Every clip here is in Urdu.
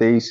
23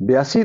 82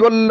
ضل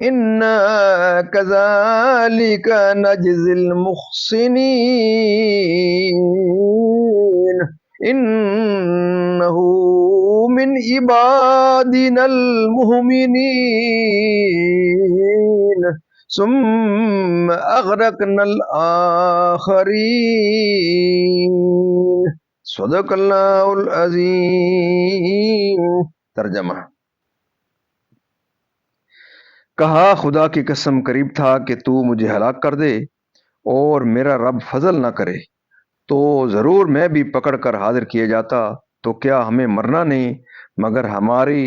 إنا كذلك نجزي المحسنين إنه من عبادنا المؤمنين ثم أغرقنا الآخرين صدق اللہ العظیم۔ ترجمہ: کہا خدا کی قسم قریب تھا کہ تو مجھے ہلاک کر دے اور میرا رب فضل نہ کرے تو ضرور میں بھی پکڑ کر حاضر کیے جاتا، تو کیا ہمیں مرنا نہیں مگر ہماری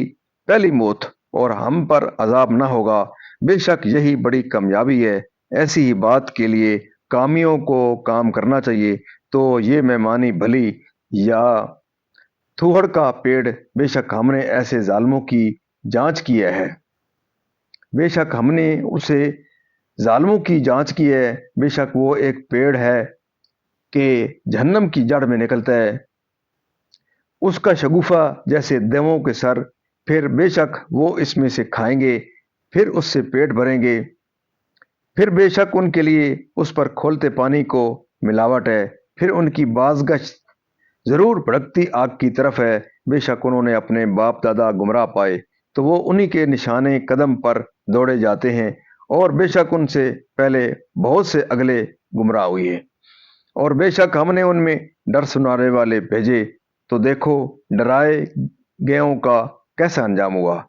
پہلی موت اور ہم پر عذاب نہ ہوگا، بے شک یہی بڑی کامیابی ہے۔ ایسی ہی بات کے لیے کامیوں کو کام کرنا چاہیے، تو یہ مہمانی بھلی یا تھوہڑ کا پیڑ، بے شک ہم نے ایسے ظالموں کی جانچ کی ہے، بے شک ہم نے اسے ظالموں کی جانچ کی ہے، بے شک وہ ایک پیڑ ہے کہ جہنم کی جڑ میں نکلتا ہے، اس کا شگوفہ جیسے دیووں کے سر، پھر بے شک وہ اس میں سے کھائیں گے، پھر اس سے پیٹ بھریں گے، پھر بے شک ان کے لیے اس پر کھولتے پانی کو ملاوٹ ہے، پھر ان کی بازگشت ضرور بھڑکتی آگ کی طرف ہے، بے شک انہوں نے اپنے باپ دادا گمراہ پائے تو وہ انہی کے نشانے قدم پر دوڑے جاتے ہیں، اور بے شک ان سے پہلے بہت سے اگلے گمراہ ہوئے، اور بے شک ہم نے ان میں ڈر سنانے والے بھیجے، تو دیکھو ڈرائے گئےوں کا کیسا انجام ہوا،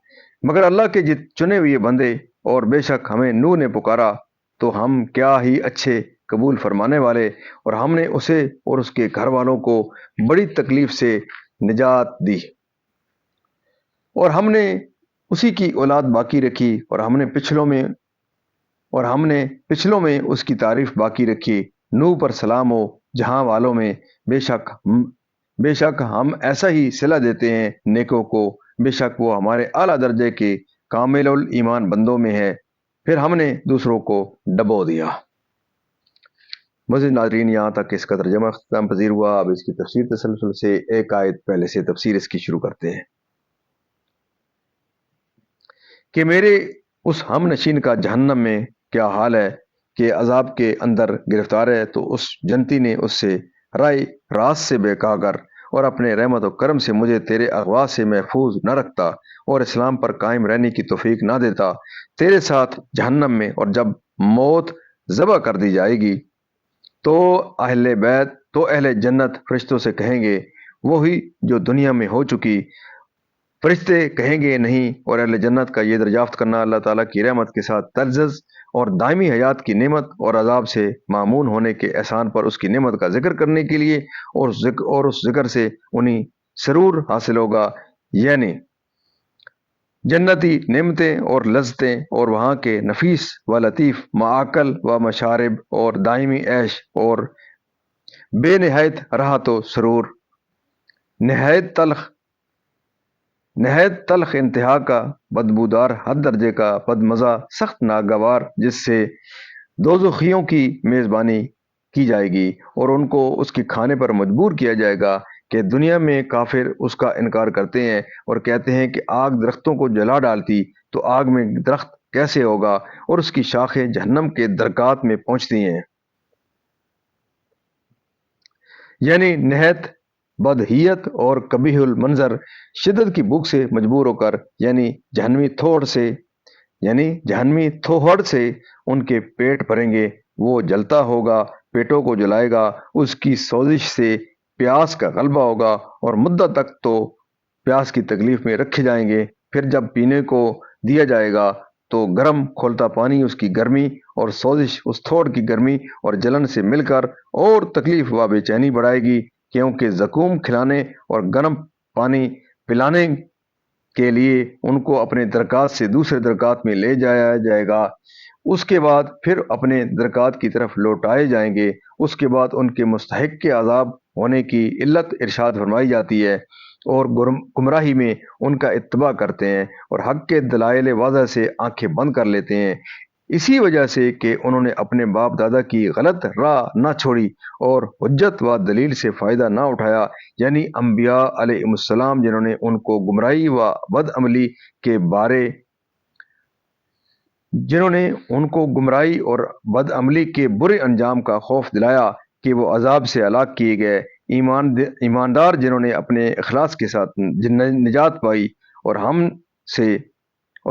مگر اللہ کے چنے ہوئے بندے، اور بے شک ہمیں نوح نے پکارا تو ہم کیا ہی اچھے قبول فرمانے والے، اور ہم نے اسے اور اس کے گھر والوں کو بڑی تکلیف سے نجات دی، اور ہم نے اسی کی اولاد باقی رکھی، اور ہم نے پچھلوں میں اس کی تعریف باقی رکھی، نوح پر سلام ہو جہاں والوں میں، بے شک ہم ایسا ہی صلہ دیتے ہیں نیکوں کو، بے شک وہ ہمارے اعلیٰ درجے کے کامل الایمان بندوں میں ہے، پھر ہم نے دوسروں کو ڈبو دیا۔ مزید ناظرین، یہاں تک اس کا ترجمہ اختتام پذیر ہوا، اب اس کی تفسیر تسلسل سے ایک آیت پہلے سے تفسیر اس کی شروع کرتے ہیں کہ میرے اس ہم نشین کا جہنم میں کیا حال ہے کہ عذاب کے اندر گرفتار ہے، تو اس جنتی نے اس سے رائے راست سے بہکا کر اور اپنے رحمت و کرم سے مجھے تیرے اغوا سے محفوظ نہ رکھتا اور اسلام پر قائم رہنے کی توفیق نہ دیتا، تیرے ساتھ جہنم میں، اور جب موت ذبح کر دی جائے گی تو اہل جنت فرشتوں سے کہیں گے وہی جو دنیا میں ہو چکی، فرشتے کہیں گے نہیں، اور اہل جنت کا یہ دریافت کرنا اللہ تعالیٰ کی رحمت کے ساتھ تلذذ اور دائمی حیات کی نعمت اور عذاب سے معمون ہونے کے احسان پر اس کی نعمت کا ذکر کرنے کے لیے، اور اس ذکر سے انہیں سرور حاصل ہوگا، یعنی جنتی نعمتیں اور لذتیں اور وہاں کے نفیس و لطیف معاکل و مشارب اور دائمی عیش اور بے نہایت راحت و سرور، نہایت تلخ انتہا کا بدبودار حد درجے کا بد مزہ سخت ناگوار، جس سے دوزخیوں کی میزبانی کی جائے گی اور ان کو اس کے کھانے پر مجبور کیا جائے گا، کہ دنیا میں کافر اس کا انکار کرتے ہیں اور کہتے ہیں کہ آگ درختوں کو جلا ڈالتی تو آگ میں درخت کیسے ہوگا، اور اس کی شاخیں جہنم کے درکات میں پہنچتی ہیں، یعنی نہایت بدحیت اور قبیح المنظر، شدت کی بھوک سے مجبور ہو کر، یعنی جہنمی تھوہڑ سے ان کے پیٹ بھریں گے، وہ جلتا ہوگا، پیٹوں کو جلائے گا، اس کی سوزش سے پیاس کا غلبہ ہوگا، اور مدت تک تو پیاس کی تکلیف میں رکھے جائیں گے، پھر جب پینے کو دیا جائے گا تو گرم کھولتا پانی اس کی گرمی اور سوزش اس تھوڑ کی گرمی اور جلن سے مل کر اور تکلیف و بے چینی بڑھائے گی، کیونکہ زکوم کھلانے اور گرم پانی پلانے کے لیے ان کو اپنے درکات سے دوسرے درکات میں لے جایا جائے گا، اس کے بعد پھر اپنے درکات کی طرف لوٹائے جائیں گے، اس کے بعد ان کے مستحق کے عذاب ہونے کی علت ارشاد فرمائی جاتی ہے، اور گمراہی میں ان کا اتباع کرتے ہیں اور حق کے دلائل واضح سے آنکھیں بند کر لیتے ہیں، اسی وجہ سے کہ انہوں نے اپنے باپ دادا کی غلط راہ نہ چھوڑی اور حجت و دلیل سے فائدہ نہ اٹھایا، یعنی انبیاء علیہ السلام جنہوں نے ان کو گمراہی و بد عملی کے بارے جنہوں نے ان کو گمراہی اور بد عملی کے برے انجام کا خوف دلایا کہ وہ عذاب سے ہلاک کیے گئے۔ ایماندار جنہوں نے اپنے اخلاص کے ساتھ نجات پائی اور سے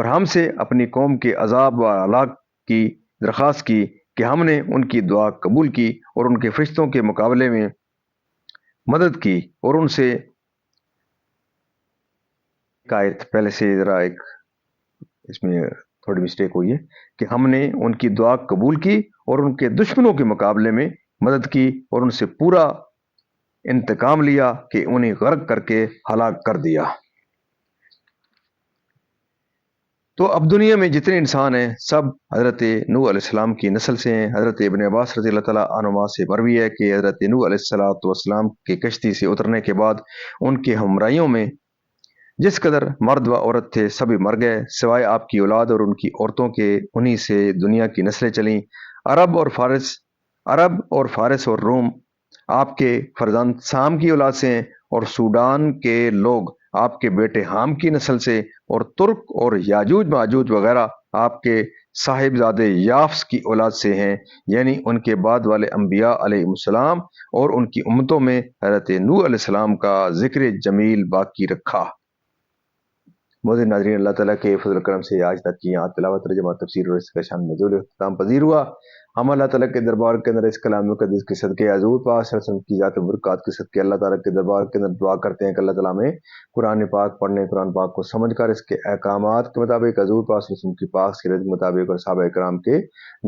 ہم سے اپنی قوم کے عذاب و ہلاک کی درخواست کی کہ ہم نے ان کی دعا قبول کی اور ان کے فرشتوں کے مقابلے میں مدد کی اور ان سے آیت پہلے سے ذرا ایک اس میں تھوڑی مسٹیک ہوئی ہے کہ ہم نے ان کی دعا قبول کی اور ان کے دشمنوں کے مقابلے میں مدد کی اور ان سے پورا انتقام لیا کہ انہیں غرق کر کے ہلاک کر دیا۔ تو اب دنیا میں جتنے انسان ہیں سب حضرت نوح علیہ السلام کی نسل سے ہیں۔ حضرت ابن عباس رضی اللہ تعالیٰ عنہما سے مروی ہے کہ حضرت نوح علیہ السلام کی کشتی سے اترنے کے بعد ان کے ہمراہیوں میں جس قدر مرد و عورت تھے سبھی مر گئے سوائے آپ کی اولاد اور ان کی عورتوں کے، انہی سے دنیا کی نسلیں چلیں۔ عرب اور فارس اور روم آپ کے فرزند سام کی اولاد سے ہیں، اور سوڈان کے لوگ آپ کے بیٹے حام کی نسل سے، اور ترک اور یاجوج ماجوج وغیرہ آپ کے صاحبزادے یافس کی اولاد سے ہیں، یعنی ان کے بعد والے انبیاء علیہ السلام اور ان کی امتوں میں حضرت نوح علیہ السلام کا ذکر جمیل باقی رکھا۔ مولانا ناظرین، اللہ تعالیٰ کے فضل و کرم سے آج تک کی یہاں تلاوت ترجمہ تفسیر اور اس کا شان نزول اختتام پذیر ہوا۔ ہم اللہ تعالیٰ کے دربار کے اندر اس کلام مقدس کے صدقے حضور پاک صلی اللہ علیہ وسلم کی ذات و برکات کے صدقے اللہ تعالیٰ کے دربار کے اندر دعا کرتے ہیں کہ اللہ تعالیٰ میں قرآن پاک پڑھنے، قرآن پاک کو سمجھ کر اس کے احکامات کے مطابق حضور پاک صلی اللہ علیہ وسلم کی پاک سیرت کے مطابق اور صحابہ کرام کے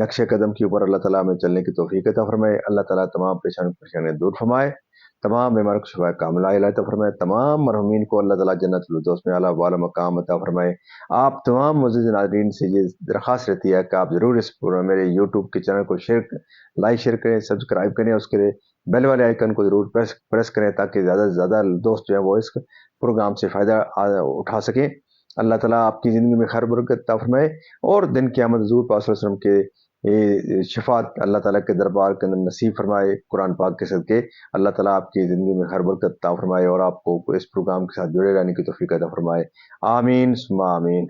نقش قدم کے اوپر اللہ تعالیٰ میں چلنے کی توفیق عطا فرمائے۔ اللہ تعالیٰ تمام پریشانیاں دور فرمائے، تمام بیمار کو شفا کاملہ عطا فرمائے، تمام مرحومین کو اللہ تعالیٰ جنت الفردوس میں اعلیٰ والا مقام عطا فرمائے۔ آپ تمام معزز ناظرین سے یہ درخواست رہتی ہے کہ آپ ضرور اس میرے یوٹیوب کے چینل کو لائک شیئر کریں، سبسکرائب کریں، اس کے لیے بیل والے آئیکن کو ضرور پریس کریں تاکہ زیادہ سے زیادہ دوست جو ہیں وہ اس پروگرام سے فائدہ اٹھا سکیں۔ اللہ تعالیٰ آپ کی زندگی میں خیر برکت عطا فرمائے اور دن قیامت حضور پاک صلی اللہ علیہ وسلم کے شفاعت اللہ تعالیٰ کے دربار کے اندر نصیب فرمائے قرآن پاک کے صدقے۔ اللہ تعالیٰ آپ کی زندگی میں خیر برکت عطا فرمائے اور آپ کو اس پروگرام کے ساتھ جڑے رہنے کی توفیق عطا فرمائے۔ آمین ثم آمین۔